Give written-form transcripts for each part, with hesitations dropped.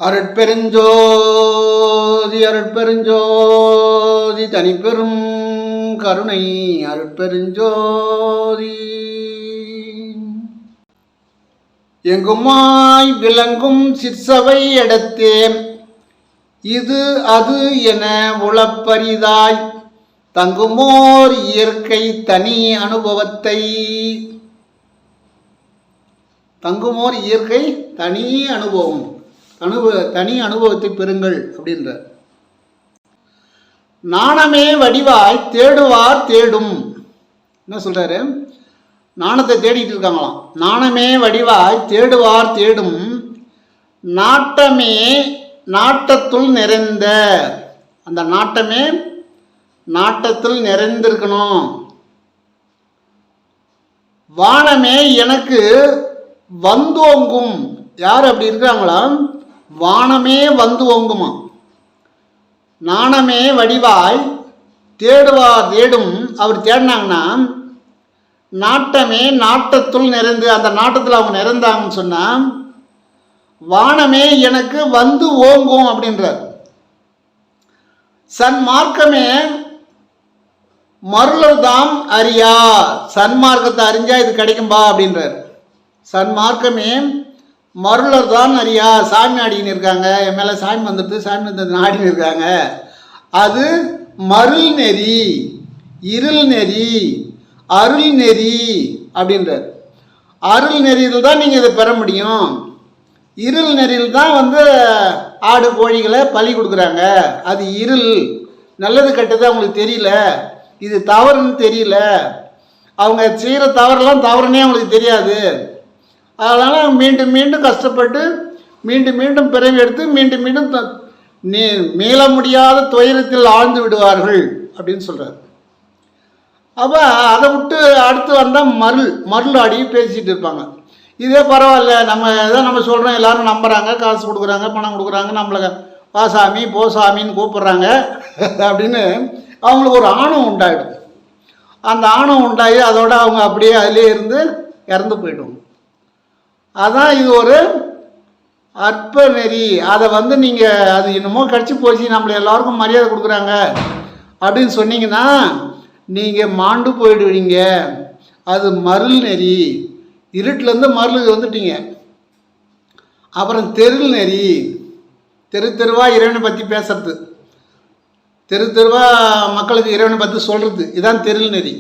அருட்பெருஞ்சோதி அருட்பெருஞ்சோதி தனிப்பெரும் கருணை அருட்பெருஞ்சோதி. எங்குமாய் விளங்கும் சிற்சபை இடத்தே இது அது என உளப்பரிதாய் தங்குமோர் இயற்கை தனி அனுபவத்தை தங்குமோர் இயற்கை தனி அனுபவத்தை பெறுங்கள் அப்படின்ற. நாணமே வடிவாய் தேடுவார் தேடும். என்ன சொல்றாரு? நாணத்தை தேடிட்டு இருக்காங்களாம். நாணமே வடிவாய் தேடுவார் தேடும் நாட்டமே நாட்டத்துள் நிறைந்த. அந்த நாட்டமே நாட்டத்தில் நிறைந்திருக்கணும். வானமே எனக்கு வந்தோங்கும். யார் அப்படி இருக்கிறாங்களா? வானமே வந்து ஓங்குமா. நாணமே வடிவாய் தேடுவார் தேடும். அவர் தேடினாங்கன்னா நாட்டமே நாட்டத்துள் நிறைந்து, அந்த நாட்டத்தில் அவங்க நிறைந்தாங்கன்னு சொன்னால் வானமே எனக்கு வந்து ஓங்கும் அப்படின்றார். சன்மார்க்கமே மருளதாம் அறியா. சன்மார்க்கத்தை அறிஞ்சா இது கிடைக்கும்பா அப்படின்றார். சன்மார்க்கமே மருளர் தான் அறியா. சாமி ஆடின்னு இருக்காங்க, என் மேலே சாமி வந்துடுது, சாமி வந்தது ஆடின்னு இருக்காங்க. அது மருள் நெறி, இருள் நெறி, அருள் நெறி அப்படின்றார். அருள் நெறியில் தான் நீங்கள் இதை பெற முடியும். இருள் நெறியில் தான் ஆடு கோழிகளை பலி கொடுக்குறாங்க. அது இருள். நல்லது கெட்டது அவங்களுக்கு தெரியல, இது தவறுன்னு தெரியல, அவங்க செய்கிற தவறெல்லாம் தவறுனே அவங்களுக்கு தெரியாது. அதனால் மீண்டும் மீண்டும் கஷ்டப்பட்டு மீண்டும் மீண்டும் பிறவி எடுத்து மீண்டும் மீண்டும் மீள முடியாத துயரத்தில் ஆழ்ந்து விடுவார்கள் அப்படின்னு சொல்கிறார். அப்போ அதை விட்டு அடுத்து வந்தால் மருள் ஆடி பேசிகிட்டு இருப்பாங்க. இதே பரவாயில்ல, நம்ம சொல்கிறோம், எல்லோரும் நம்புகிறாங்க, காசு கொடுக்குறாங்க, பணம் கொடுக்குறாங்க, நம்மளை வா சாமி போ சாமின்னு கூப்பிட்றாங்க அப்படின்னு அவங்களுக்கு ஒரு ஆணவம் உண்டாயிடும். அந்த ஆணவம் உண்டாகி அதோட அவங்க அப்படியே அதிலே இருந்து இறந்து போயிடுவாங்க. அதான் இது ஒரு அற்ப நெறி. அதை நீங்கள் அது என்னமோ கடிச்சு போச்சு, நம்மளை எல்லாருக்கும் மரியாதை கொடுக்குறாங்க அப்படின்னு சொன்னீங்கன்னா நீங்கள் மாண்டு போயிடுவீங்க. அது மருள் நெறி. இருட்டிலேருந்து மருளுக்கு வந்துட்டீங்க. அப்புறம் தெருள் நெறி. தெருவாக இறைவனை பற்றி பேசுறது, தெருவாக மக்களுக்கு இறைவனை பற்றி சொல்கிறது, இதுதான் தெருள் நெறி.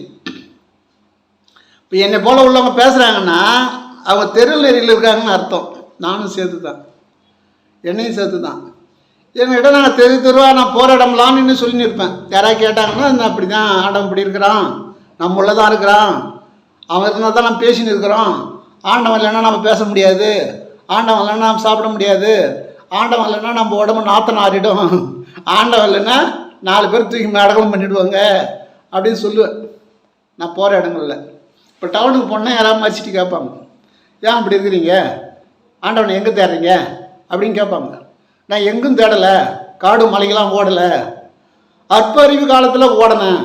இப்போ என்னை போல் உள்ளவங்க பேசுகிறாங்கன்னா அவங்க தெருள் நெறியில் இருக்காங்கன்னு அர்த்தம். நானும் சேர்த்து தான், என்னையும் சேர்த்து தான். என்கிட்ட நாங்கள் தெருவாக நான் போகிற இடம்லான்னு சொல்லின்னு இருப்பேன். யாராவது கேட்டாங்கன்னா நான் அப்படி தான், ஆண்டவன் இப்படி இருக்கிறான், நம்ம உள்ள தான் இருக்கிறான், அவன் இருந்தால் தான் நம்ம பேசின்னு இருக்கிறோம், ஆண்டவன் இல்லைன்னா நம்ம பேச முடியாது, ஆண்டவன் இல்லைன்னா நம்ம சாப்பிட முடியாது, ஆண்டவன் இல்லைன்னா நம்ம உடம்பு நாத்தம் ஆறிடும், ஆண்டவன் இல்லைன்னா 4 பேர் தூக்கி அடக்கம் பண்ணிவிடுவாங்க அப்படின்னு சொல்லுவேன் நான் போகிற இடங்களில். இப்போ டவுனுக்கு போனால் யாராவது மதிச்சிட்டு கேட்பாங்க, ஏன் அப்படி இருக்கிறீங்க, ஆண்டவனை எங்கே தேடுறீங்க அப்படின்னு கேட்பாங்க. நான் எங்கும் தேடலை, காடு மலைக்கெல்லாம் ஓடலை, அற்ப அறிவு காலத்தில் ஓடினேன்,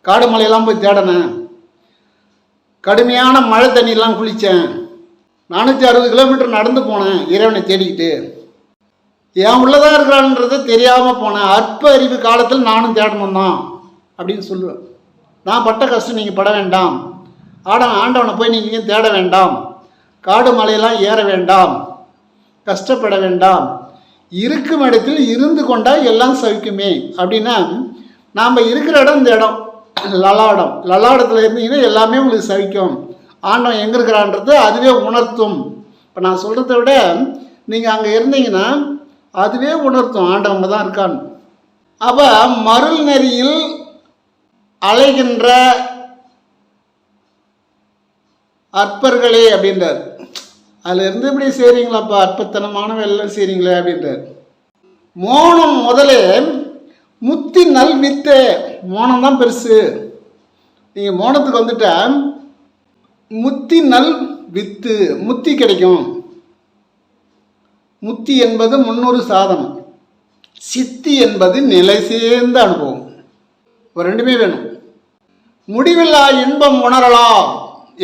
காடு மலையெல்லாம் போய் தேடினேன், கடுமையான மழை தண்ணியெல்லாம் குளித்தேன், 460 கிலோமீட்டர் நடந்து போனேன் இறைவனை தேடிக்கிட்டு, ஏன் உள்ளதாக இருக்கிறான்றதை தெரியாமல் போனேன். அற்ப அறிவு காலத்தில் நானும் தேடணும் தான் அப்படின்னு சொல்லுவேன். நான் பட்ட கஷ்டம் நீங்கள் பட வேண்டாம், ஆண்டவனை போய் நீங்கள் தேட வேண்டாம், காடு மலையெல்லாம் ஏற வேண்டாம், கஷ்டப்பட வேண்டாம், இருக்கும் இடத்தில் இருந்து கொண்டால் எல்லாம் சவிக்குமே அப்படின்னா நாம் இருக்கிற இடம் இந்த இடம் லலாடம். லலாடத்தில் இருந்தீங்கன்னா எல்லாமே உங்களுக்கு சவிக்கும். ஆண்டவன் எங்கே இருக்கிறான்றது அதுவே உணர்த்தும். இப்போ நான் சொல்கிறத விட நீங்கள் அங்கே இருந்தீங்கன்னா அதுவே உணர்த்தும் ஆண்டவங்க தான் இருக்கான்னு. அப்போ மருள் நெறியில் அலைகின்ற அற்பர்களே அப்படின்றார். அதில் இருந்து இப்படி செய்கிறீங்களாப்பா, அற்பத்தனமான வேலை செய்கிறீங்களே அப்படின்றார். மோனம் முதலே முத்தி நல் வித்தே. மோனம் தான் பெருசு. நீங்கள் மோனத்துக்கு வந்துட்டா முத்தி நல் வித்து, முத்தி கிடைக்கும். முத்தி என்பது 300 சாதனம், சித்தி என்பது நிலை சேர்ந்த அனுபவம். ஒரு ரெண்டுமே வேணும். முடிவில்லா இன்பம் உணரலாம்.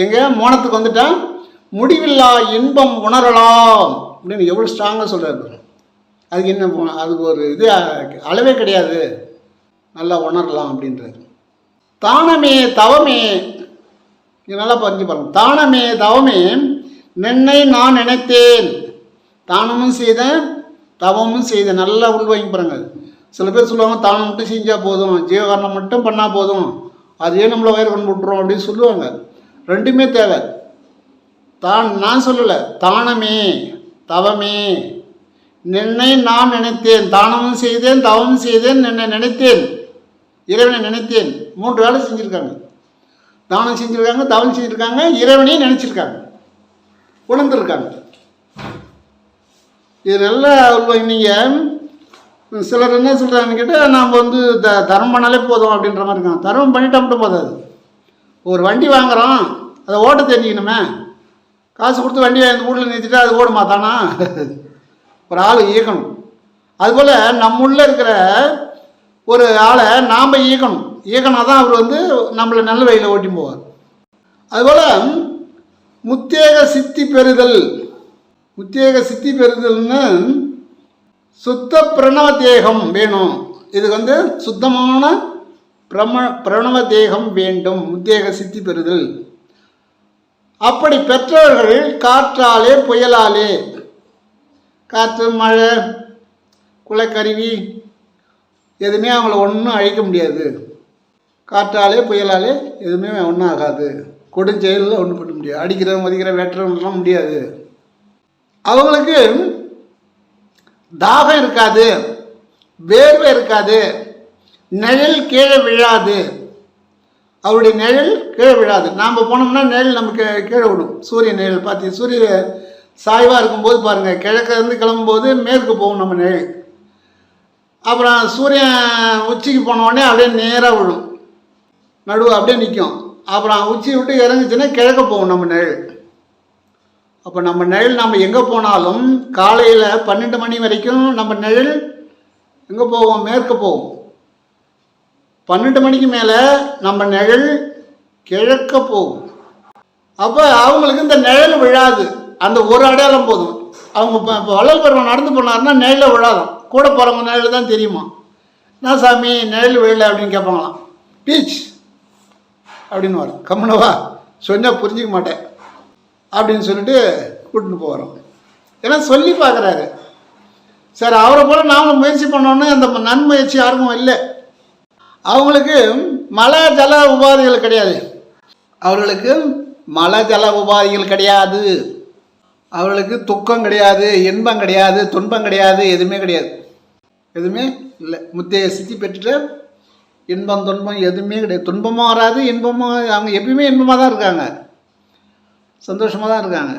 எங்க மோனத்துக்கு வந்துட்டா முடிவில்லா இன்பம் உணரலாம். அப்படின்னு எவ்வளோ ஸ்ட்ராங்காக சொல்கிறாரு. அதுக்கு என்ன, அதுக்கு ஒரு இது அளவே கிடையாது, நல்லா உணரலாம் அப்படின்றாரு. தானமே தவமே, இது நல்லா பறிஞ்சு பாருங்க. தானமே தவமே நின்னை நான் நினைத்தேன், தானமும் செய்தேன் தவமும் செய்தேன். நல்லா உள்வாங்கி பாருங்க. சில பேர் சொல்லுவாங்க தானம் மட்டும் செஞ்சால் போதும், ஜீவகாரணம் மட்டும் பண்ணால் போதும், அதே நம்மளை வயிறு கொண்டு விட்டுரும் அப்படின்னு சொல்லுவாங்க. ரெண்டுமே தேவை. நான் சொல்லலை, தானமே தவமே நின்னை நான் நினைத்தேன், தானமும் செய்தேன் தவமும் செய்தேன், நின்னை நினைத்தேன், இறைவனை நினைத்தேன். 3 வேலை செஞ்சுருக்காங்க. தானம் செஞ்சுருக்காங்க, தவம் செஞ்சுருக்காங்க, இறைவனையும் நினச்சிருக்காங்க, உணர்ந்துருக்காங்க. இது நல்லா நீங்கள் சிலர் என்ன சொல்கிறாங்கன்னு கேட்டால், நாம் தர்மம் பண்ணாலே போதும் அப்படின்ற மாதிரி இருக்காங்க. தர்மம் பண்ணிட்டா மட்டும் போதாது. ஒரு வண்டி வாங்குகிறோம், அதை ஓட்ட தெரிஞ்சுக்கணுமே. காசு கொடுத்து வண்டி வாங்கி வீட்டில் நிறுத்திட்டா அது ஓடுமா தானா? ஒரு ஆள் இயக்கணும். அதுபோல் நம்முள்ள இருக்கிற ஒரு ஆளை நாம் இயக்கணும் தான் அவர் நம்மளை நல்ல வழியில் ஓட்டி போவார். அதுபோல் முத்தேக சித்தி பெறுதல், முத்தேக சித்தி பெறுதல்னு சுத்த பிரணவ தேகம் வேணும். இதுக்கு சுத்தமான பிரணவ தேகம் வேண்டும், முத்தேக சித்தி பெறுதல். அப்படி பெற்றவர்கள் காற்றாலே புயலாலே, காற்று மழை குலக்கருவி எதுவுமே அவங்கள ஒன்றும் அழிக்க முடியாது. காற்றாலே புயலாலே எதுவுமே ஒன்றும் ஆகாது. கொடுஞ்செயலில் ஒன்றும் பண்ண முடியாது. அடிக்கிற மதிக்கிற வெட்டுறவங்கலாம் முடியாது. அவங்களுக்கு தாகம் இருக்காது, வேர்வை இருக்காது, நிழல் கீழே விழாது. அவருடைய நிழல் கீழே விழாது. நாம் போனோம்னா நிழல் நமக்கு கீழே விடும். சூரிய நிழல் பார்த்து, சூரிய சாய்வாக இருக்கும்போது பாருங்கள், கிழக்கிலேருந்து கிளம்பும்போது மேற்கு போகும் நம்ம நிழல். அப்புறம் சூரியன் உச்சிக்கு போனோடனே அப்படியே நேராக விழும், நடுவு அப்படியே நிற்கும். அப்புறம் உச்சி விட்டு இறங்குச்சுன்னா கிழக்க போகும் நம்ம நிழல். அப்போ நம்ம நிழல் நம்ம எங்கே போனாலும் காலையில் 12 மணி வரைக்கும் நம்ம நிழல் எங்கே போவோம்? மேற்க போவோம். 12 மணிக்கு மேலே நம்ம நிழல் கிழக்க போகும். அப்போ அவங்களுக்கு இந்த நிழல் விழாது. அந்த ஒரு அடையாளம் போதும். அவங்க இப்போ வள்ளல் பெருமான் நடந்து போனாருன்னா நிழலில் விழாதான். கூட போகிறவங்க நிழல் தான் தெரியுமா? நான் சாமி நிழல் விழல அப்படின்னு கேட்பாங்களாம். பீச் அப்படின்னு வரும். கம்முனவா சொன்னால் புரிஞ்சிக்க மாட்டேன் அப்படின்னு சொல்லிட்டு கூட்டின்னு போகிறோம். ஏன்னா சொல்லி பார்க்குறாரு. சரி, அவரை போல் நாமளும் முயற்சி பண்ணோன்னு அந்த நன்முயற்சி யாருக்கும் இல்லை. அவங்களுக்கு மல ஜல உபாதைகள் கிடையாது. அவர்களுக்கு மல ஜல உபாதைகள் கிடையாது. அவர்களுக்கு துக்கம் கிடையாது, இன்பம் கிடையாது, துன்பம் கிடையாது, எதுவுமே கிடையாது. எதுவுமே இல்லை. முத்தைய சித்தி பெற்றுட்டு இன்பம் துன்பம் எதுவுமே கிடையாது. துன்பமும் வராது, இன்பமும். அவங்க எப்பயுமே இன்பமாக தான் இருக்காங்க, சந்தோஷமாக தான் இருக்காங்க.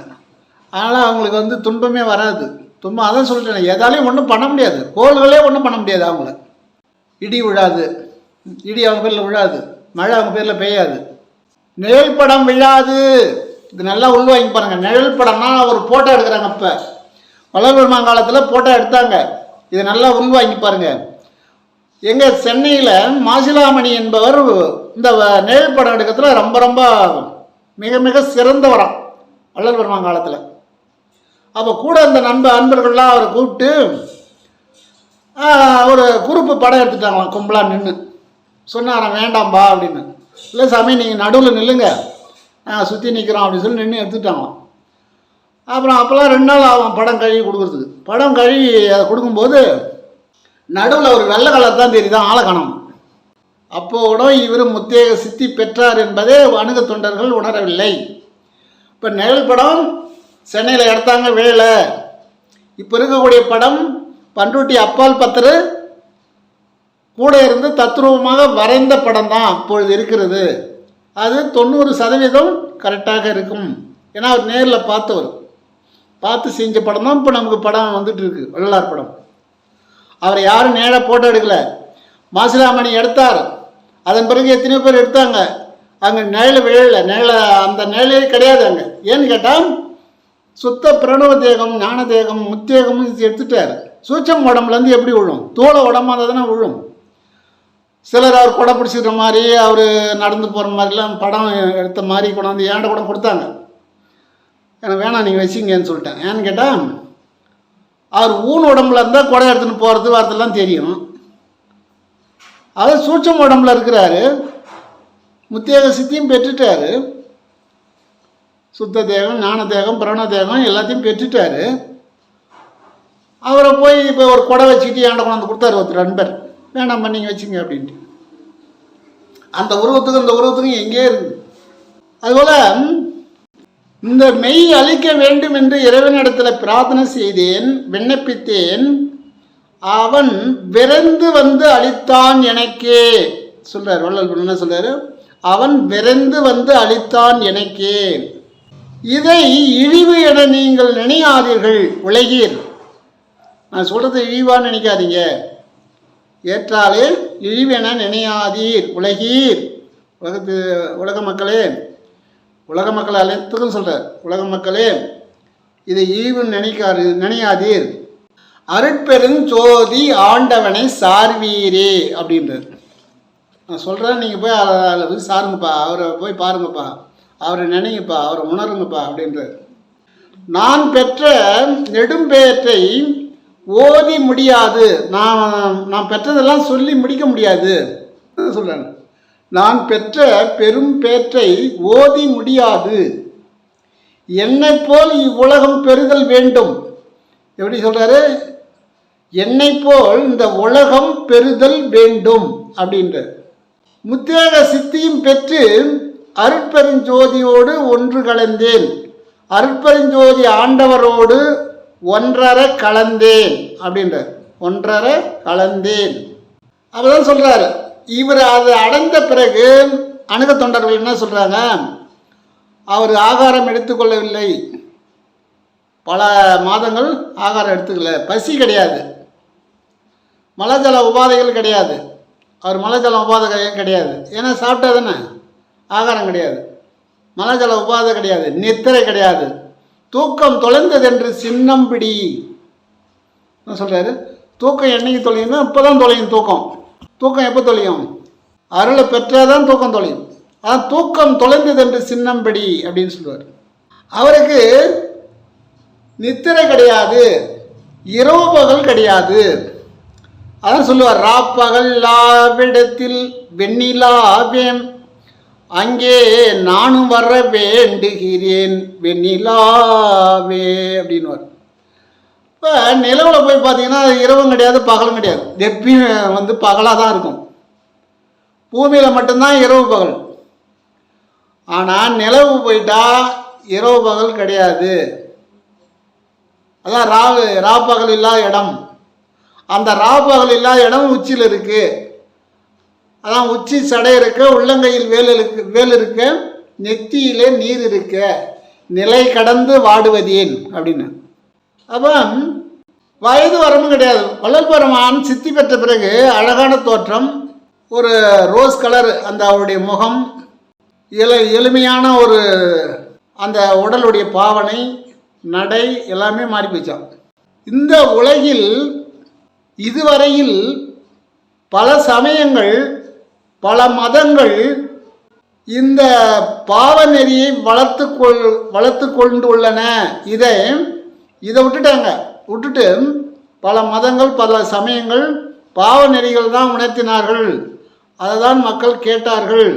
அதனால் அவங்களுக்கு துன்பமே வராது. துன்பம் அதான் சொல்லிட்டேன், எதாலையும் ஒன்றும் பண்ண முடியாது. கோள்களே ஒன்றும் பண்ண முடியாது. அவங்கள இடி விழாது, இடி அவங்க பேரில் விழாது, மழை அவங்க பேரில் பெய்யாது, நிழல் படம் விழாது. இது நல்லா உள்வாங்கி பாருங்கள். நிழல் படம்னா ஒரு ஃபோட்டோ எடுக்கிறாங்க. இப்போ வள்ளல் பெருமான் காலத்தில் ஃபோட்டோ எடுத்தாங்க. இதை நல்லா உள்வாங்கி பாருங்கள். எங்கள் சென்னையில் மாசிலாமணி என்பவர் இந்த நிழல் படம் எடுக்கிறதுல ரொம்ப ரொம்ப மிக மிக சிறந்தவராம் வள்ளல் பெருமான் காலத்தில். அப்போ கூட இந்த அன்பர்கள்லாம் அவரை கூப்பிட்டு ஒரு குரூப்பு படம் எடுத்துட்டாங்களாம். கும்பலாக நின்று சொன்னாராம், வேண்டாம்பா அப்படின்னு. இல்லை சாமி நீங்கள் நடுவில் நில்லுங்க, நாங்கள் சுற்றி நிற்கிறோம் அப்படின்னு சொல்லி நின்று எடுத்துட்டாங்களாம். அப்புறம் அப்போல்லாம் 2 நாள் ஆகும் படம் கழுவி கொடுக்குறதுக்கு. படம் கழுவி அதை கொடுக்கும்போது நடுவில் ஒரு வெள்ளை கலர் தான் தெரியுதான், ஆளை காணோம். அப்போட இவர் முத்தேக சித்தி பெற்றார் என்பதே வணிக தொண்டர்கள் உணரவில்லை. இப்போ நிழல் படம் சென்னையில் எடுத்தாங்க வேலை. இப்போ இருக்கக்கூடிய படம் பண்ருட்டி அப்பால் பத்தர் கூட இருந்து தத்ரூபமாக வரைந்த படம் தான் அப்பொழுது இருக்கிறது. அது 90% கரெக்டாக இருக்கும். ஏன்னா அவர் நேரில் பார்த்தவர், பார்த்து செஞ்ச படம் தான் இப்போ நமக்கு படம் வந்துட்டு இருக்கு, வள்ளலார் படம். அவரை யாரும் நேராக போட்டோ எடுக்கலை. மாசிலாமணி எடுத்தார். அதன் பிறகு எத்தனையோ பேர் எடுத்தாங்க. அங்கே நிழல் விழலை, அந்த நிழலே கிடையாது அங்கே. ஏன்னு கேட்டால் சுத்த பிரணவ தேகம், ஞான தேகம், முத்தேகமும் எடுத்துட்டார். சூட்சம் உடம்புலேருந்து எப்படி விழும்? தோலை உடம்பாக தானே விழும். சிலர் அவர் கொடை பிடிச்சிக்கிற மாதிரி, அவர் நடந்து போகிற மாதிரிலாம் படம் எடுத்த மாதிரி கொண்டாந்து ஏன்ட கூட கொடுத்தாங்க. எனக்கு வேணாம் நீங்கள் வச்சிங்கன்னு சொல்லிட்டேன். ஏன்னு கேட்டால் அவர் ஊன் உடம்புல இருந்தால் குடம் எடுத்துன்னு போகிறது வரதெல்லாம் தெரியும். அவர் சூட்சம் உடம்புல இருக்கிறாரு, முத்தியாக சித்தியும் பெற்றுட்டாரு, சுத்த தேகம், ஞான தேகம், பிரண தேகம் எல்லாத்தையும் பெற்றுட்டாரு. அவரை போய் இப்போ ஒரு குடம் வச்சுக்கிட்டு ஏண்ட கொண்டாந்து கொடுத்தாரு ஒருத்தர் நண்பர், வேணாம் நீங்கள் வச்சுங்க அப்படின்ட்டு. அந்த உருவத்துக்கும் இந்த உருவத்துக்கும் எங்கே இருக்குது. அதுபோல் இந்த மெய் அழிக்க வேண்டும் என்று இறைவனிடத்தில் பிரார்த்தனை செய்தேன், விண்ணப்பித்தேன், அவன் விரைந்து வந்து அளித்தான் எனக்கே சொல்றார் வள்ளல். என்ன சொல்றாரு? அவன் விரைந்து வந்து அளித்தான் எனக்கே. இதை இழிவு என நீங்கள் நினையாதீர்கள் உலகீர். நான் சொல்றது இழிவான்னு நினைக்காதீங்க. ஏற்றாலே இழிவென நினையாதீர் உலகீர். உலக மக்களே, உலக மக்கள் அனைத்துக்கும் சொல்றார். உலக மக்களே, இதை இழிவுன்னு நினையாதீர். அருட்பெருஞ்சோதி ஆண்டவனை சார்வீரே அப்படின்றார். நான் சொல்கிறேன், நீங்கள் போய் அதில் போய் சாருங்கப்பா, அவரை போய் பாருங்கப்பா, அவரை நினைங்கப்பா, அவரை உணருங்கப்பா அப்படின்றார். நான் பெற்ற நெடும்பேற்றை ஓதி முடியாது, நான் பெற்றதெல்லாம் சொல்லி முடிக்க முடியாது சொல்கிறேன். நான் பெற்ற பெரும் பேற்றை ஓதி முடியாது, என்னை போல் இவ்வுலகம் பெறுதல் வேண்டும். எப்படி சொல்கிறாரு? என்னை போல் இந்த உலகம் பெறுதல் வேண்டும் அப்படின்ற முத்தேக சித்தியும் பெற்று அருட்பெருஞ்சோதியோடு ஒன்று கலந்தேன், அருட்பெருஞ்சோதி ஆண்டவரோடு ஒன்றரை கலந்தேன் அப்படின்ற ஒன்றரை கலந்தேன். அப்பதான் சொல்றாரு. இவர் அது அடைந்த பிறகு அணுக தொண்டர்கள் என்ன சொல்றாங்க? அவர் ஆகாரம் எடுத்துக்கொள்ளவில்லை, பல மாதங்கள் ஆகாரம் எடுத்துக்கல, பசி கிடையாது, மலஜல உபாதைகள் கிடையாது. அவர் மலஜல உபாதை கிடையாது, ஏன்னா சாப்பிட்டா தானே, ஆகாரம் கிடையாது, மலஜல உபாதை கிடையாது, நித்திரை கிடையாது, தூக்கம் தொலைந்ததென்று சின்னம்பிடி சொல்றாரு. தூக்கம் என்னைக்கு தொலையுமோ இப்போதான் தொலையும். தூக்கம் எப்போ தொலையும்? அருளை பெற்றாதான் தூக்கம் தொலையும். அதான் தூக்கம் தொலைந்ததென்று சின்னம்பிடி அப்படின்னு சொல்லுவார். அவருக்கு நித்திரை கிடையாது, இரவு பகல் கிடையாது. அதான் சொல்லுவார், ராப்பகல் லாவிடத்தில் வெண்ணிலாவேன், அங்கே நானும் வர வேண்டுகிறேன் வெண்ணிலாவே அப்படின்வார். இப்போ நிலவில் போய் பார்த்தீங்கன்னா இரவும் கிடையாது, பகலும் கிடையாது, எப்பயும் பகலாக தான் இருக்கும். பூமியில் மட்டும்தான் இரவு பகல். ஆனால் நிலவு போயிட்டா இரவு பகல் கிடையாது. அதான் ராப்பகல் இல்லாத இடம். அந்த ராப்பகல் இல்லாத இடம் உச்சியில் இருக்கு. அதான் உச்சி சடை இருக்க, உள்ளங்கையில் வேல் இருக்க, நெத்தியிலே நீர் இருக்க, நிலை கடந்து வாடுவதேன் அப்படின்னு. அப்போ வயது வரமும் கிடையாது. வள்ளல் பெருமான் சித்தி பெற்ற பிறகு அழகான தோற்றம், ஒரு ரோஸ் கலர் அந்த அவருடைய முகம், எளிமையான ஒரு அந்த உடலுடைய பாவனை, நடை எல்லாமே மாறி போச்சான். இந்த உலகில் இதுவரையில் பல சமயங்கள், பல மதங்கள் இந்த பாவ நெறியை வளர்த்து கொண்டுள்ளன. இதை விட்டுட்டு பல மதங்கள், பல சமயங்கள் பாவ நெறிகள் தான் உணர்த்தினார்கள். அதை தான் மக்கள் கேட்டார்கள்.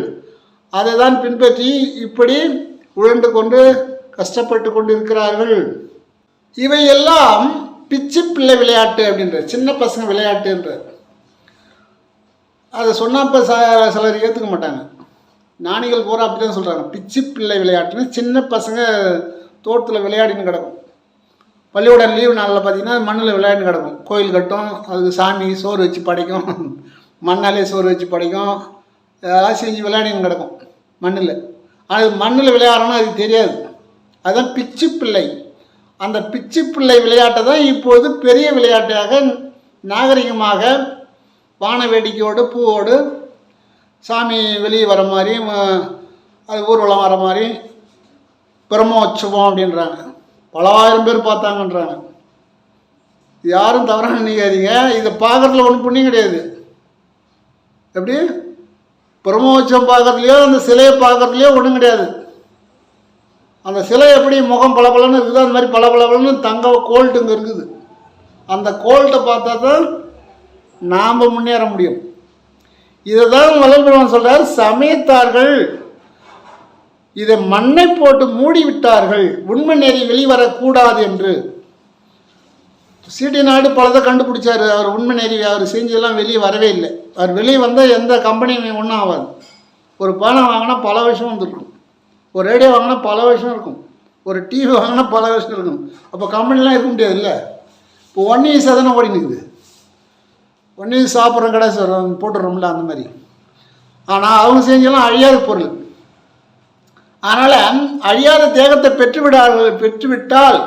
அதை தான் பின்பற்றி இப்படி உழண்டு கொண்டு கஷ்டப்பட்டு கொண்டு இருக்கிறார்கள். இவையெல்லாம் பிச்சு பிள்ளை விளையாட்டு அப்படின்ற, சின்ன பசங்க விளையாட்டுன்ற. அதை சொன்னப்போ சிலர் ஏற்றுக்க மாட்டாங்க. ஞானிகள் பூரா அப்படி தான் சொல்கிறாங்க, பிச்சு பிள்ளை விளையாட்டுன்னு. சின்ன பசங்க தோட்டத்தில் விளையாடின்னு கிடக்கும். பள்ளிக்கூடம் லீவு நாளில் பார்த்தீங்கன்னா மண்ணில் விளையாடின்னு கிடக்கும். கோயில் கட்டும், அதுக்கு சாமி சோறு வச்சு படைக்கும், மண்ணாலே சோறு வச்சு படைக்கும், அதெல்லாம் செஞ்சு விளையாடின்னு கிடக்கும் மண்ணில். அது மண்ணில் விளையாடணும் அதுக்கு தெரியாது. அதுதான் பிச்சு பிள்ளை. அந்த பிச்சு பிள்ளை விளையாட்டை தான் இப்போது பெரிய விளையாட்டாக நாகரிகமாக வான வேடிக்கையோடு பூவோடு சாமி வெளியே வர மாதிரி, அது ஊர்வலம் வர மாதிரி பிரம்மோற்சவம் அப்படின்றாங்க. பல ஆயிரம் பேர் பார்த்தாங்கன்றாங்க. யாரும் தவறாக நினைக்காதீங்க. இதை பார்க்குறதுல ஒன்றும் புண்ணியம் கிடையாது. எப்படி பிரம்மோற்சவம் பார்க்குறதுலையோ அந்த சிலையை பார்க்குறதுலையோ ஒன்றும் கிடையாது. அந்த சிலை எப்படி முகம் பளபளன்னு இருக்குது, அந்த மாதிரி பளபளன்னு தங்க கோல்ட்டுங்க இருக்குது. அந்த கோல்கிட்ட பார்த்தா தான் நாம் முன்னேற முடியும். இதை தான் வள்ளல் பெருமான் சொல்கிறார், சமயத்தார்கள் இதை மண்ணை போட்டு மூடி விட்டார்கள், உண்மை நெறி வெளிவரக்கூடாது என்று. சீட்டி நாடு பலதை கண்டுபிடிச்சார். அவர் உண்மை நெறி அவர் செஞ்சதெல்லாம் வெளியே வரவே இல்லை. அவர் வெளியே வந்தால் எந்த கம்பெனியும் ஒன்றும் ஆகாது. ஒரு பேனை வாங்கினா பல வருஷம் வந்துருக்கும், ஒரு ரேடியோ வாங்கினா பல வருஷம் இருக்கும், ஒரு டிவி வாங்கினா பல வருஷம் இருக்கும். அப்போ கம்பெனிலாம் இருக்க முடியாது இல்லை. இப்போ 1 years தானே ஓடி நிற்குது. 1 years சாப்பிட்றோம் கடை போட்டுடுறோம்ல அந்த மாதிரி. ஆனால் அவங்க செஞ்செல்லாம் அழியாத பொருள். அதனால் அழியாத தேகத்தை பெற்றுவிட்டால்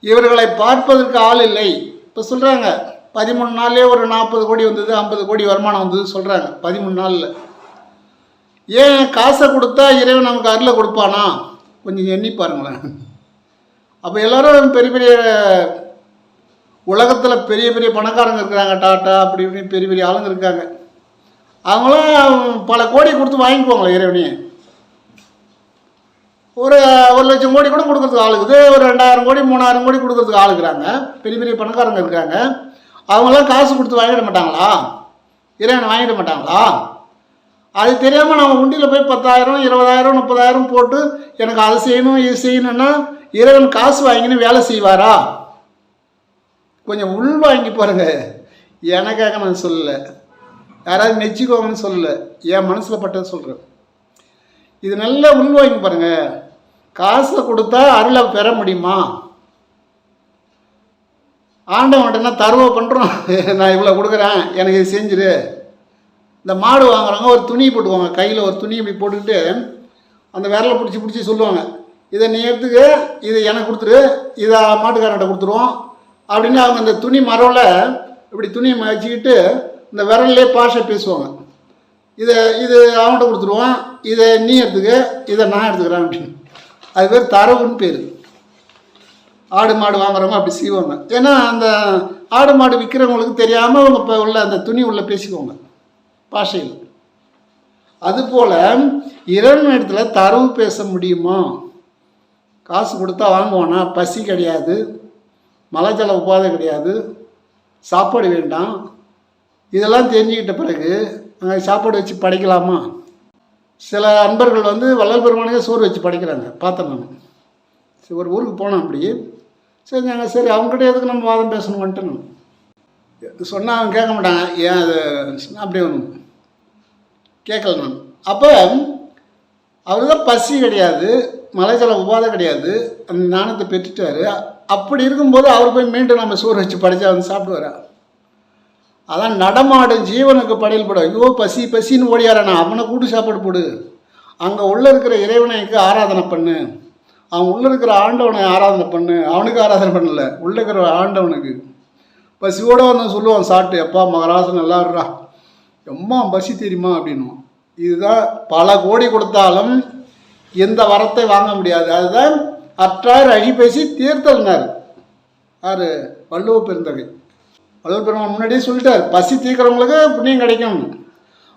இவர்களை பார்ப்பதற்கு ஆள் இல்லை. இப்போ சொல்கிறாங்க 13 நாள்லேயே ஒரு 40 கோடி வந்தது, 50 கோடி வருமானம் வந்தது சொல்கிறாங்க 13 நாளில். ஏன் காசை கொடுத்தா இறைவன் நமக்கு அருளை கொடுப்பானா? கொஞ்சம் எண்ணி பாருங்களேன். அப்போ எல்லோரும் பெரிய பெரிய உலகத்தில் பெரிய பெரிய பணக்காரங்க இருக்கிறாங்க, டாட்டா அப்படி இப்படின்னு பெரிய பெரிய ஆளுங்க இருக்காங்க. அவங்களாம் பல கோடி கொடுத்து வாங்கிக்குவாங்களே இறைவனையே. ஒரு 1 லட்சம் கோடி கூட கொடுக்குறதுக்கு ஆளுக்குது, ஒரு 2000 கோடி 3000 கோடி கொடுக்குறதுக்கு ஆளுக்குறாங்க, பெரிய பெரிய பணக்காரங்க இருக்காங்க. அவங்களாம் காசு கொடுத்து வாங்கிட மாட்டாங்களா? இறைவனை வாங்கிட மாட்டாங்களா? அது தெரியாமல் நம்ம உண்டியில் போய் 10,000 20,000 30,000 போட்டு எனக்கு அதை செய்யணும் இது செய்யணும்னா இறைவன் காசு வாங்கின்னு வேலை செய்வாரா? கொஞ்சம் உள் வாங்கி பாருங்க. எனக்காக நான் சொல்லலை, யாராவது மெச்சிக்கோங்கன்னு சொல்லலை, என் மனசில் பட்டது சொல்கிறேன். இது நல்லா உள் வாங்கி பாருங்க. காசை கொடுத்தா அருளை பெற முடியுமா? ஆண்டவன்கிட்டனா தருவ பண்ணுறோம், நான் இவ்வளோ கொடுக்குறேன் எனக்கு இது செஞ்சிரு. இந்த மாடு வாங்குறவங்க ஒரு துணி போட்டுக்குவாங்க, கையில் ஒரு துணி இப்படி போட்டுக்கிட்டு அந்த விரலை பிடிச்சி சொல்லுவாங்க, இதை நீ எடுத்துக்க, இதை எனக்கு கொடுத்துரு, இதை மாட்டுக்காரன்கிட்ட கொடுத்துருவோம் அப்படின்னு. அவங்க அந்த துணி மரவில் இப்படி துணியை வச்சுக்கிட்டு இந்த விரல்லே பாஷை பேசுவாங்க. இது அவன்கிட்ட கொடுத்துருவான், இதை நீ எடுத்துக்க, இதை நான் எடுத்துக்கிறேன் அப்படின்னு. அது பேர் தரவுன்னு பேர். ஆடு மாடு வாங்குறவங்க அப்படி செய்வாங்க. ஏன்னா அந்த ஆடு மாடு விற்கிறவங்களுக்கு தெரியாமல் அவங்க இப்போ உள்ள அந்த துணி உள்ள பேசிக்குவாங்க பாஷையில். அதுபோல் இறைவன் இடத்துல தரவு பேச முடியுமா? காசு கொடுத்தா வாங்குவானா? பசி கிடையாது, மலை ஜல உபாதை கிடையாது, சாப்பாடு வேண்டாம். இதெல்லாம் தெரிஞ்சுக்கிட்ட பிறகு அங்கே சாப்பாடு வச்சு படைக்கலாமா? சில அன்பர்கள் வள்ளல் பெருமானுக்கே சோறு வச்சு படைக்கிறாங்க, பார்த்தேன் நான். சரி, ஒரு ஊருக்கு போனேன், அப்படி செஞ்சாங்க. சரி, அவங்ககிட்ட எதுக்கு நம்ம வாதம் பேசணும் வந்துட்டு நான் சொன்னால் அவங்க கேட்க மாட்டாங்க. ஏன் அது அப்படியே ஒன்று கேட்கல நான். அப்போ அவர் தான் பசி கிடையாது, மலைஜல உபாதை கிடையாது, அந்த ஞானத்தை பெற்றுட்டார். அப்படி இருக்கும்போது அவர் போய் மீண்டும் நம்ம சோறு வச்சு படைச்சா சாப்பிடுவாரா? அதான் நடமாடும் ஜீவனுக்கு படையல் போட. ஐயோ பசி பசின்னு ஓடியாரானா, அவனை கூட்டு சாப்பாடு போடு. அங்கே உள்ளே இருக்கிற இறைவனுக்கு ஆராதனை பண்ணு, அவன் உள்ளே இருக்கிற ஆண்டவனை ஆராதனை பண்ணு. அவனுக்கு ஆராதனை பண்ணல, உள்ளே இருக்கிற ஆண்டவனுக்கு. பசியோடு சொல்லுவான் சாப்பிட்டு, எப்பா மகராசன் நல்லா இருறா, எம்மா பசி தெரியுமா அப்படின்னுவான். இதுதான் பல கோடி கொடுத்தாலும் எந்த வரத்தை வாங்க முடியாது. அதுதான் அற்றார் அழிபேசி தீர்த்தல்னார் யார்? வள்ளுவ பெருந்தகை. வள்ளல் பெருமான் முன்னாடியே சொல்லிட்டார், பசி தீர்க்கிறவங்களுக்கு புண்ணியம் கிடைக்கும்.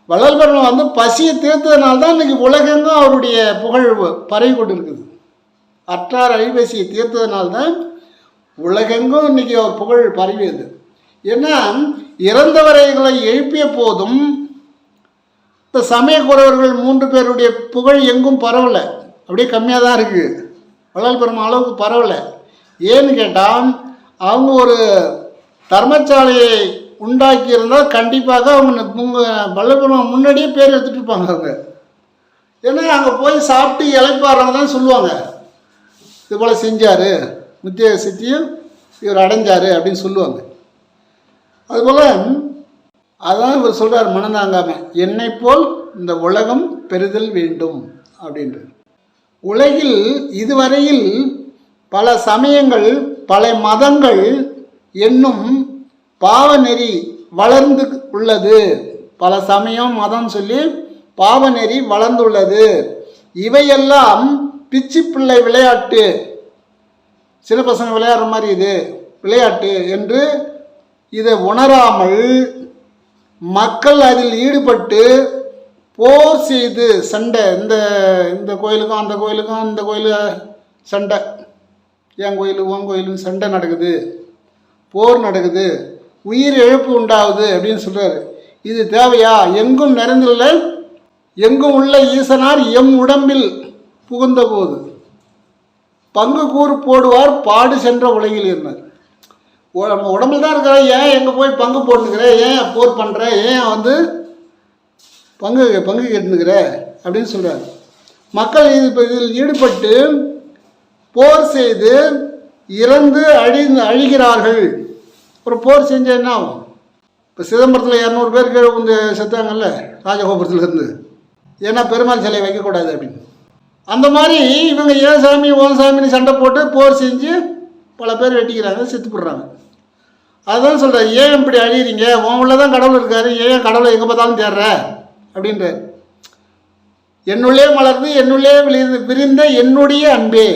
வள்ளல் பெருமான் பசியை தீர்த்ததுனால தான் இன்றைக்கி உலகெங்கும் அவருடைய புகழ் பரவி கொண்டு இருக்குது. அற்றார் அழிபேசியை தீர்த்ததுனால்தான் உலகெங்கும் இன்றைக்கி அவர் புகழ் பரவியது. ஏன்னா இறந்தவரைகளை எழுப்பிய போதும் இந்த சமய குறவர்கள் 3 பேருடைய புகழ் எங்கும் பரவலை, அப்படியே கம்மியாக தான் இருக்குது. வள்ளல் பெருமான் அளவுக்கு பரவலை. ஏன்னு கேட்டால் அவங்க ஒரு தர்மசாலையை உண்டாக்கி இருந்தால் கண்டிப்பாக அவங்க வள்ளல் பெருமான் முன்னாடியே பேர் எடுத்துகிட்டு இருப்பாங்க அவங்க. ஏன்னா அங்கே போய் சாப்பிட்டு இளைப்பாடுறவங்க தான் சொல்லுவாங்க, இது போல் செஞ்சார், முத்திய சித்தியும் இவர் அடைஞ்சார் அப்படின்னு சொல்லுவாங்க. அதுபோல் அதான் இவர் சொல்கிறார், மனந்தாங்காமல், என்னை போல் இந்த உலகம் பெறுதல் வேண்டும் அப்படின்ற. உலகில் இதுவரையில் பல சமயங்கள் பல மதங்கள் என்னும் பாவநெறி வளர்ந்து உள்ளது. பல சமயம் மதம் சொல்லி பாவநெறி வளர்ந்துள்ளது. இவையெல்லாம் பிச்சி பிள்ளை விளையாட்டு, சின்ன பசங்க விளையாடுற மாதிரி இது விளையாட்டு என்று இதை உணராமல் மக்கள் அதில் ஈடுபட்டு போர் செய்து சண்டை, இந்த கோயிலுக்கும் அந்த கோயிலுக்கும், இந்த கோயிலு சண்டை, என் கோயில் உன் கோயிலுன்னு சண்டை நடக்குது. போர் நடக்குது, உயிர் இழப்பு உண்டாகுது அப்படின்னு சொல்கிறாரு. இது தேவையா? எங்கும் நிறைந்துள்ள எங்கும் உள்ள ஈசனார் எம் உடம்பில் புகுந்த போது பங்கு கூறு போடுவார் பாடு சென்ற உலகில் இருந்தார். நம்ம உடம்புல தான் இருக்கிற, ஏன் எங்கே போய் பங்கு போட்டுக்கிற, ஏன் போர் பண்ணுற, ஏன் வந்து பங்கு கேட்டுனுக்கிற அப்படின்னு சொல்கிறார். மக்கள் இதில் ஈடுபட்டு போர் செய்து இறந்து அழிகிறார்கள். ஒரு போர் செஞ்சால் என்ன ஆகும்? இப்போ சிதம்பரத்தில் 200 பேர் கீழே வந்து செத்தாங்கல்ல ராஜகோபுரத்தில் இருந்து, ஏன்னா பெருமாள் சிலை வைக்கக்கூடாது அப்படின்னு. அந்த மாதிரி இவங்க ஏன் சாமி ஓன் சாமின்னு சண்டை போட்டு போர் செஞ்சு பல பேர் வெட்டிக்கிறாங்க, செத்து போடுறாங்க. அதுதான் சொல்கிறேன், ஏன் இப்படி அழியிறீங்க? உன் உள்ள தான் கடவுள் இருக்காரு, ஏன் கடவுளை எங்கே பார்த்தாலும் தேடுற அப்படின்றார். என்னுள்ளே மலர்ந்து என்னுள்ளே விரிந்த என்னுடைய அன்பே,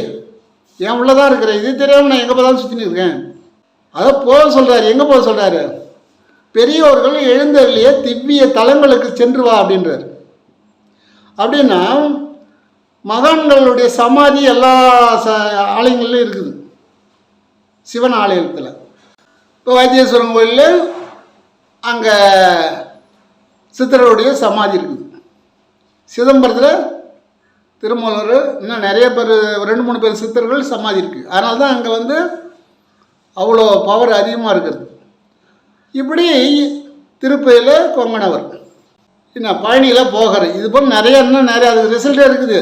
என் உள்ளதான் இருக்கிறேன், இது தெரியாமல் நான் எங்கே பார்த்தாலும் சுற்றின்னு இருக்கேன். அதை போக சொல்கிறாரு. எங்கே போக சொல்கிறாரு? பெரியோர்கள் எழுந்தருளிய திவ்ய தலங்களுக்கு சென்று வா அப்படின்றார். அப்படின்னா மகான்களுடைய சமாதி எல்லா ஆலயங்களிலும் இருக்குது. சிவன் ஆலயத்தில் இப்போ வைத்தீஸ்வரன் கோயிலில் அங்கே சித்தருடைய சமாதி இருக்குது. சிதம்பரத்தில் திருமூலர், இன்னும் நிறைய பேர் 2-3 பேர் சித்தர்கள் சமாதி இருக்குது. அதனால தான் அங்கே வந்து அவ்வளோ பவர் அதிகமாக இருக்குது. இப்படி திருப்பதியில் கொங்கணவர், இன்னும் பழனியில் போகிற, இது போல் இன்னும் நிறைய அதுக்கு ரிசல்ட்டே இருக்குது.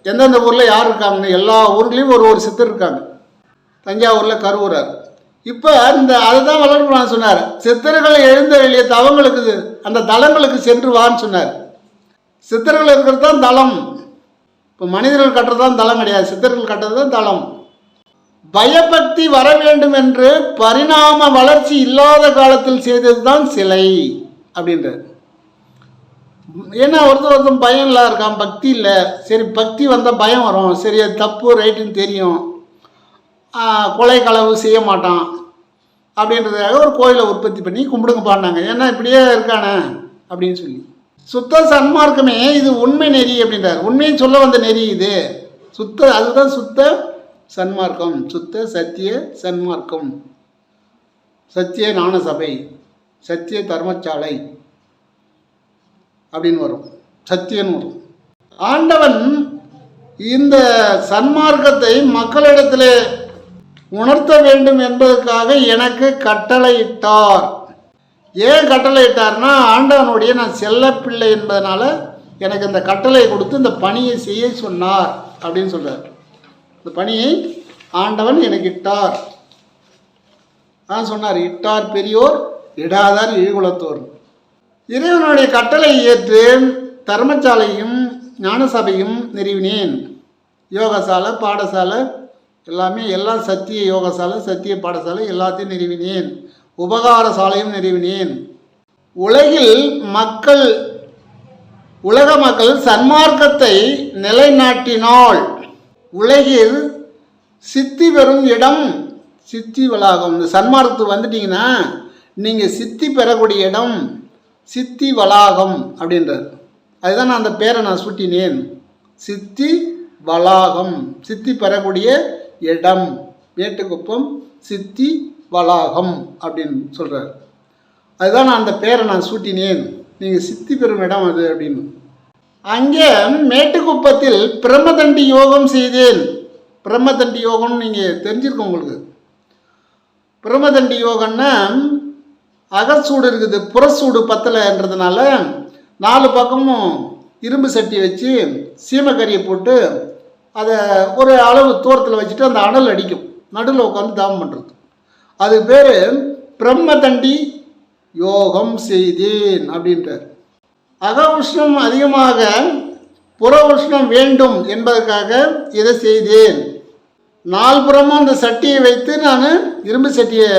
எந்தெந்த ஊரில் யார் இருக்காங்கன்னு எல்லா ஊர்லேயும் ஒரு சித்தர் இருக்காங்க. தஞ்சாவூரில் கருவூரார். இப்போ அதை தான் வளர்ப்பு சொன்னார். சித்தர்கள் எழுந்த வெளிய தவங்களுக்கு அந்த தலங்களுக்கு சென்று வான்னு சொன்னார். சித்தர்கள் இருக்கிறது தான் தலம். இப்போ மனிதர்கள் கட்டுறது தான் தலம் கிடையாது, சித்தர்கள் கட்டுறது தான் தலம். பயபக்தி வர வேண்டும் என்று பரிணாம வளர்ச்சி இல்லாத காலத்தில் செய்தது தான் சிலை அப்படின்றார். ஏன்னா ஒருத்தர் பயம் இல்லை இருக்கான், பக்தி இல்லை. சரி, பக்தி வந்தால் பயம் வரும். சரி, அது தப்பு ரைட்டுன்னு தெரியும், கொலை களவு செய்ய மாட்டான் அப்படின்றதுக்காக ஒரு கோயிலை உற்பத்தி பண்ணி கும்பிடுங்க பாடினாங்க. ஏன்னா இப்படியே இருக்கானே அப்படின்னு சொல்லி. சுத்த சன்மார்க்கமே இது உண்மை நெறி அப்படின்றார். உண்மையை சொல்ல வந்த நெறி இது அதுதான் சுத்த சன்மார்க்கம். சுத்த சத்திய சன்மார்க்கம். சத்திய ஞான சபை, சத்திய தர்மசாலை அப்படின்னு வரும், சத்தியன்னு வரும். ஆண்டவன் இந்த சன்மார்க்கத்தை மக்களிடத்தில் உணர்த்த வேண்டும் என்பதற்காக எனக்கு கட்டளையிட்டார். ஏன் கட்டளையிட்டார்னா, ஆண்டவனுடைய நான் செல்ல பிள்ளை என்பதனால எனக்கு இந்த கட்டளை கொடுத்து இந்த பணியை செய்ய சொன்னார் அப்படின்னு சொல்றார். இந்த பணியை ஆண்டவன் எனக்கு இட்டார். சொன்னார், இட்டார் பெரியோர் இடாதார் இழிகுலத்தோர். இறைவனுடைய கட்டளை ஏற்று தர்மசாலையும் ஞானசபையும் நிறுவினேன். யோகசாலை, பாடசாலை எல்லாமே, எல்லாம் சத்திய யோகசாலை, சத்திய பாடசாலை எல்லாத்தையும் நிறுவினேன். உபகார சாலையும் நிறுவினேன். உலக மக்கள் சன்மார்க்கத்தை நிலைநாட்டினால் உலகில் சித்தி பெறும் இடம் சித்தி வளாகம். இந்த சன்மார்க்கத்துக்கு வந்துட்டீங்கன்னா நீங்கள் சித்தி பெறக்கூடிய இடம் சித்தி வளாகம் அப்படின்றார். அதுதான் நான் அந்த பேரை நான் சூட்டினேன், சித்தி வளாகம். சித்தி பெறக்கூடிய இடம் மேட்டுக்குப்பம் சித்தி வளாகம் அப்படின்னு சொல்கிறார். அதுதான் நான் அந்த பேரை நான் சூட்டினேன், நீங்கள் சித்தி பெறும் இடம் அது அப்படின்னு. அங்கே மேட்டுக்குப்பத்தில் பிரம்மதண்டி யோகம் செய்தேன். பிரம்மதண்டி யோகம்னு நீங்கள் தெரிஞ்சிருக்கோம் உங்களுக்கு. பிரம்மதண்டி யோகம்னா அகச்சூடு இருக்குது, புறச்சூடு பத்தலைன்றதுனால 4 பக்கமும் இரும்பு சட்டி வச்சு சீமக்கறியை போட்டு அதை ஒரு அளவு தூரத்தில் வச்சுட்டு அந்த அனல் அடிக்கும், நடுவில் உட்காந்து தாமம் பண்ணுறது. அது பேர் பிரம்மதண்டி யோகம் செய்தேன் அப்படின்றார். அக உஷ்ணம் அதிகமாக புற உஷ்ணம் வேண்டும் என்பதற்காக இதை செய்தேன். 4 புறமும் அந்த சட்டியை வைத்து நான் இரும்பு சட்டியை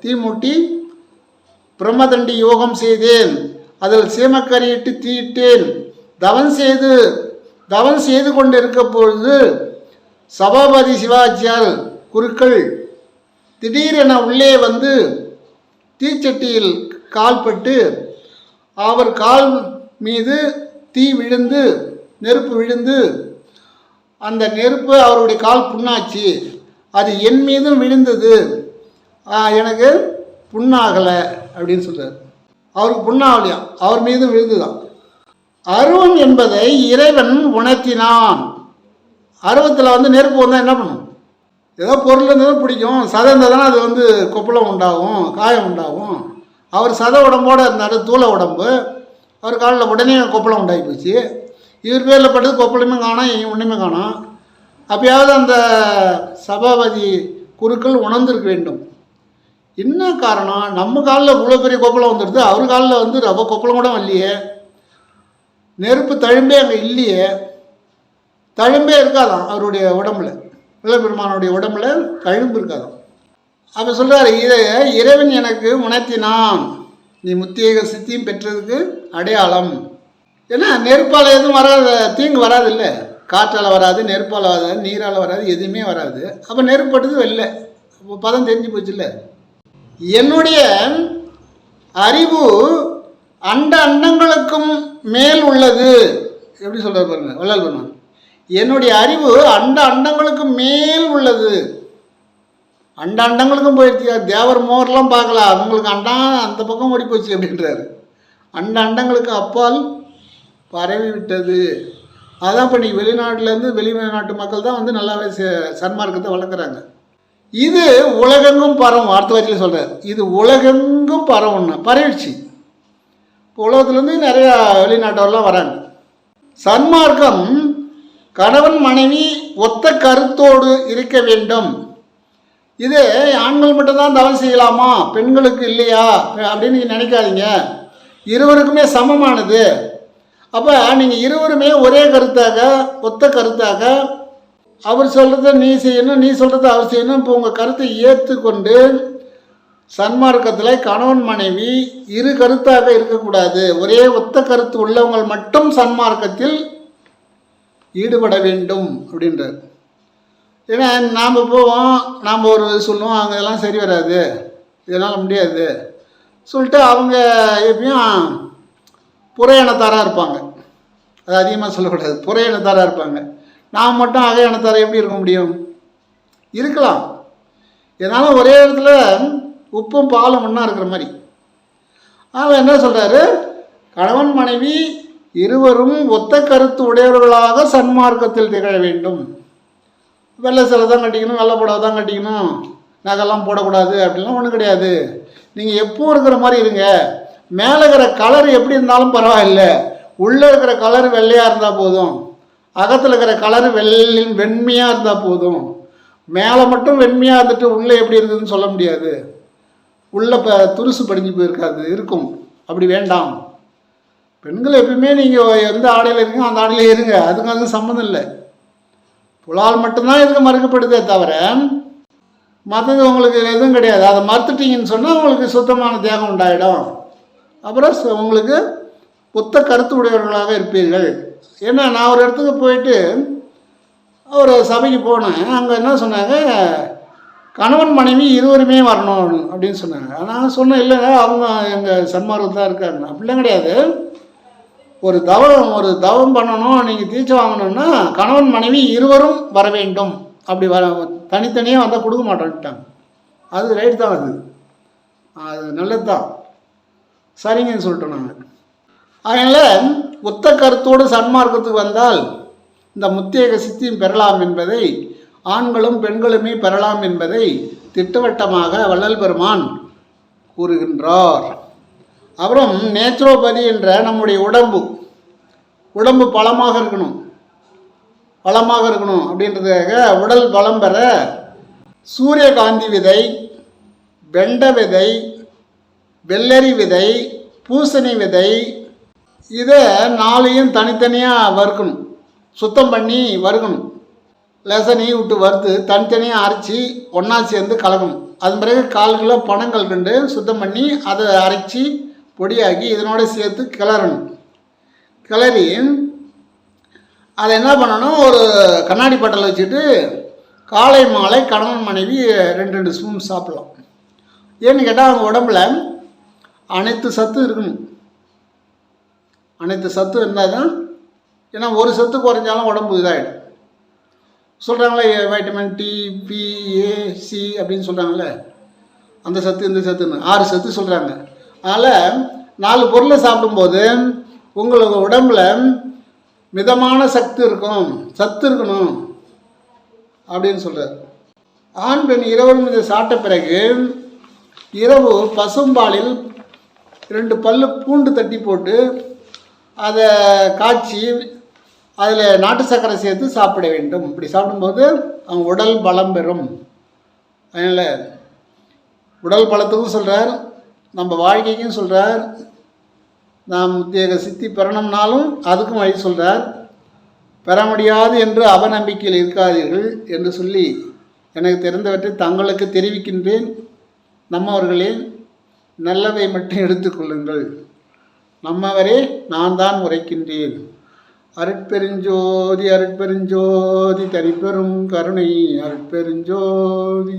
தீ மூட்டி பிரம்மதண்டி யோகம் செய்தேன். அதில் சீமக்கறியிட்டு தீயிட்டேன். தவம் செய்து கொண்டு இருக்க பொழுது சபாபதி சிவாச்சியார் குருக்கள் திடீரென உள்ளே வந்து தீச்சட்டியில் கால்பட்டு அவர் கால் மீது தீ விழுந்து நெருப்பு விழுந்து அந்த நெருப்பு அவருடைய கால் புண்ணாச்சு. அது என் மீதும் விழுந்தது. எனக்கு புண்ணாகலை அப்படின்னு சொல்கிறார். அவருக்கு புண்ணாகலையா, அவர் மீது விழுந்துதான். அருவம் என்பதை இறைவன் உணர்த்தினான். அருவத்தில் வந்து நெருப்பு வந்தால் என்ன பண்ணும்? ஏதோ பொருள் இருந்தால் பிடிக்கும், சதை இருந்தால் தானே அது கொப்பளம் உண்டாகும், காயம் உண்டாகும். அவர் சதை உடம்போடு இருந்தார், தூள உடம்பு. அவர் காலில் உடனே கொப்பளம் உண்டாகி போச்சு. இவர் பேரில் பட்டது கொப்பளமே காணோம், ஒன்றுமே காணோம். அப்பயாவது அந்த சபாபதி குருக்கள் உணர்ந்திருக்க வேண்டும். என்ன காரணம்? நம்ம காலில் இவ்வளோ பெரிய கொப்பளம் வந்துடுது, அவர் காலில் ரொம்ப கொப்பளம் கூட வரலையே. நெருப்பு தழும்பே அங்கே இல்லையே, தழும்பே இருக்காதான் அவருடைய உடம்புல, இளபெருமானுடைய உடம்புல தழும்பு இருக்காதான். அப்போ சொல்கிறார், இதை இறைவன் எனக்கு உணர்த்தினான், நீ முத்தியக சித்தியும் பெற்றதுக்கு அடையாளம். ஏன்னா நெருப்பால் எதுவும் வராது, தீங்கு வராது, இல்லை காற்றால் வராது, நெருப்பால் வராது, நீரால் வராது, எதுவுமே வராது. அப்போ நெருப்பட்டது வெளில, பதம் தெரிஞ்சு போச்சு. இல்லை, என்னுடைய அறிவு அண்ட அண்டங்களுக்கும் மேல் உள்ளது. எப்படி சொல்கிறார் பாருங்க வள்ளல் பெருமான். என்னுடைய அறிவு அண்ட அண்டங்களுக்கும் மேல் உள்ளது. அண்ட அண்டங்களுக்கும் போயிடுச்சு. தேவர் மோர்லாம் பார்க்கலாம், அவங்களுக்கு அந்த பக்கம் ஓடி போச்சு அப்படின்றாரு. அண்ட அண்டங்களுக்கு அப்பால் பரவி விட்டது. அதான் இப்போ நீங்கள் வெளிநாட்டிலேருந்து வெளிநாட்டு மக்கள் தான் நல்லாவே சன்மார்க்கத்தை வளர்க்குறாங்க. இது உலகெங்கும் பரவும். அடுத்த வரையில் சொல்கிறார், இது உலகெங்கும் பரவும்னா பரவிடுச்சு. இப்போ உலகத்துலேருந்து நிறையா வெளிநாட்டவரெலாம் வராங்க. சன்மார்க்கம் கணவன் மனைவி ஒத்த கருத்தோடு இருக்க வேண்டும். இது ஆண்கள் மட்டும்தான் தவறு செய்யலாமா, பெண்களுக்கு இல்லையா அப்படின்னு நீங்கள் நினைக்காதீங்க. இருவருக்குமே சமமானது. அப்போ நீங்கள் இருவருமே ஒரே கருத்தாக, ஒத்த கருத்தாக, அவர் சொல்கிறத நீ செய்யணும், நீ சொல்கிறத அவர் செய்யணும். இப்போ உங்கள் கருத்தை ஏற்றுக்கொண்டு சன்மார்க்கத்தில் கணவன் மனைவி இரு கருத்தாக இருக்கக்கூடாது. ஒரே ஒத்த கருத்து உள்ளவங்கள் மட்டும் சன்மார்க்கத்தில் ஈடுபட வேண்டும் அப்படின்றார். ஏன்னா நாம் போவோம், நாம் ஒரு சொல்லுவோம், அவங்க எல்லாம் சரி வராது, இதனால் முடியாது சொல்லிட்டு அவங்க எப்பயும் புற இனத்தாராக இருப்பாங்க. அது அதிகமாக சொல்லக்கூடாது, புற இனத்தாராக இருப்பாங்க. நாம் மட்டும் அக இனத்தாராக எப்படி இருக்க முடியும்? இருக்கலாம். இதனால் ஒரே இடத்துல உப்பும் பாலும் ஒன்றா இருக்கிற மாதிரி. அதில் என்ன சொல்கிறாரு, கணவன் மனைவி இருவரும் ஒத்த கருத்து உடையவர்களாக சன்மார்க்கத்தில் திகழ வேண்டும். வெள்ளை சிலை தான் கட்டிக்கணும், வெள்ளை புடவை தான் கட்டிக்கணும், நகைலாம் போடக்கூடாது அப்படின்லாம் ஒன்றும் கிடையாது. நீங்கள் எப்போ இருக்கிற மாதிரி இருங்க. மேலே இருக்கிற கலர் எப்படி இருந்தாலும் பரவாயில்ல, உள்ளே இருக்கிற கலர் வெள்ளையாக இருந்தால் போதும், அகத்தில் இருக்கிற கலர் வெண்மையாக இருந்தால் போதும். மேலே மட்டும் வெண்மையாக இருந்துட்டு உள்ளே எப்படி இருக்குதுன்னு சொல்ல முடியாது. உள்ளே துருசு படிஞ்சு போயிருக்காது, இருக்கும். அப்படி வேண்டாம். பெண்கள் எப்பயுமே நீங்கள் எந்த ஆடையில் இருக்கீங்க அந்த ஆடையிலே இருங்க, அதுக்கு சம்மந்தம் இல்லை. புலால் மட்டும்தான் இதுக்கு மறுக்கப்படுதே தவிர மற்றது உங்களுக்கு எதுவும் கிடையாது. அதை மறுத்துட்டீங்கன்னு சொன்னால் உங்களுக்கு சுத்தமான தேகம் உண்டாயிடும். அப்புறம் உங்களுக்கு ஒத்த கருத்து உடையவர்களாக இருப்பீர்கள். ஏன்னா நான் ஒரு இடத்துக்கு போயிட்டு ஒரு சபைக்கு போனேன். அங்கே என்ன சொன்னாங்க, கணவன் மனைவி இருவருமே வரணும் அப்படின்னு சொன்னாங்க. நான் சொன்னேன், இல்லைங்க அவங்க எங்கள் சன்மார்க்கம் தான் இருக்காங்க. அப்படிலாம் கிடையாது. ஒரு தவம் பண்ணணும், நீங்கள் தீட்சை வாங்கணும்னா கணவன் மனைவி இருவரும் வர வேண்டும். அப்படி தனித்தனியாக வந்தால் கொடுக்க மாட்டேன்ட்டாங்க. அது ரைட் தான், அது நல்லது தான், சரிங்கன்னு சொல்லிட்டோம் நாங்கள். அதனால் ஒத்த கருத்தோடு சன்மார்க்கத்துக்கு வந்தால் இந்த முத்தியக சித்தியும் பெறலாம் என்பதை, ஆண்களும் பெண்களுமே பெறலாம் என்பதை திட்டவட்டமாக வள்ளல் பெருமான் கூறுகின்றார். அப்புறம் நேச்சுரோபதி என்ற நம்முடைய உடம்பு பலமாக இருக்கணும் அப்படின்றதுக்காக உடல் பலம் பெற சூரியகாந்தி விதை, வெண்ட விதை, வெள்ளரி விதை, பூசணி விதை, இதை 4ஐயும் தனித்தனியாக வறுக்கணும், சுத்தம் பண்ணி வறுக்கணும். லேசாக நெய் விட்டு வறுத்து தனித்தனியாக அரைச்சி ஒன்றா சேர்ந்து கலக்கணும். அது பிறகு 1/4 கிலோ பனங்கல்கண்டு சுத்தம் பண்ணி அதை அரைச்சி பொடியாக்கி இதனோட சேர்த்து கிளறணும். கிளறி அதை என்ன பண்ணணும், ஒரு கண்ணாடி பட்டலை வச்சுட்டு காலை மாலை கணவன் மனைவி 2 ஸ்பூன் சாப்பிடலாம். ஏன்னு கேட்டால் அவங்க உடம்புல அனைத்து சத்து இருக்கணும். அனைத்து சத்து இருந்தால் தான், ஏன்னா ஒரு சத்து குறைஞ்சாலும் உடம்பு இதாகிடும். சொல்கிறாங்களே வைட்டமின் டி, பி, ஏ, சி அப்படின்னு சொல்கிறாங்களே, அந்த சத்து இந்த சத்துன்னு 6 சத்து சொல்கிறாங்க. அதனால் 4 பொருளை சாப்பிடும்போது உங்களுக்கு உடம்புல மிதமான சத்து இருக்கணும் அப்படின்னு சொல்கிறார். ஆண் பெண் இரவு இதை சாப்பிட்ட பிறகு இரவு பசும்பாலில் 2 பல்லு பூண்டு தட்டி போட்டு அதை காய்ச்சி அதில் நாட்டு சர்க்கரை சேர்த்து சாப்பிட வேண்டும். இப்படி சாப்பிடும்போது அவங்க உடல் பலம் பெறும். அதனால் உடல் பலத்துக்கும் சொல்கிறார், நம்ம வாழ்க்கைக்கும் சொல்கிறார். நாம் சித்தி பெறணும்னாலும் அதுக்கும் வழி சொல்கிறார். பெற முடியாது என்று அவநம்பிக்கையில் இருக்காதீர்கள் என்று சொல்லி எனக்கு தெரிந்தவற்றை தங்களுக்கு தெரிவிக்கின்றேன். நம்மவர்களே, நல்லவை மட்டும் எடுத்துக்கொள்ளுங்கள். நம்மவரே நான் தான் உரைக்கின்றேன். அருட்பெருஞ்சோதி அருட்பெருஞ்சோதி தனிப்பெரும் கருணை அருட்பெருஞ்சோதி.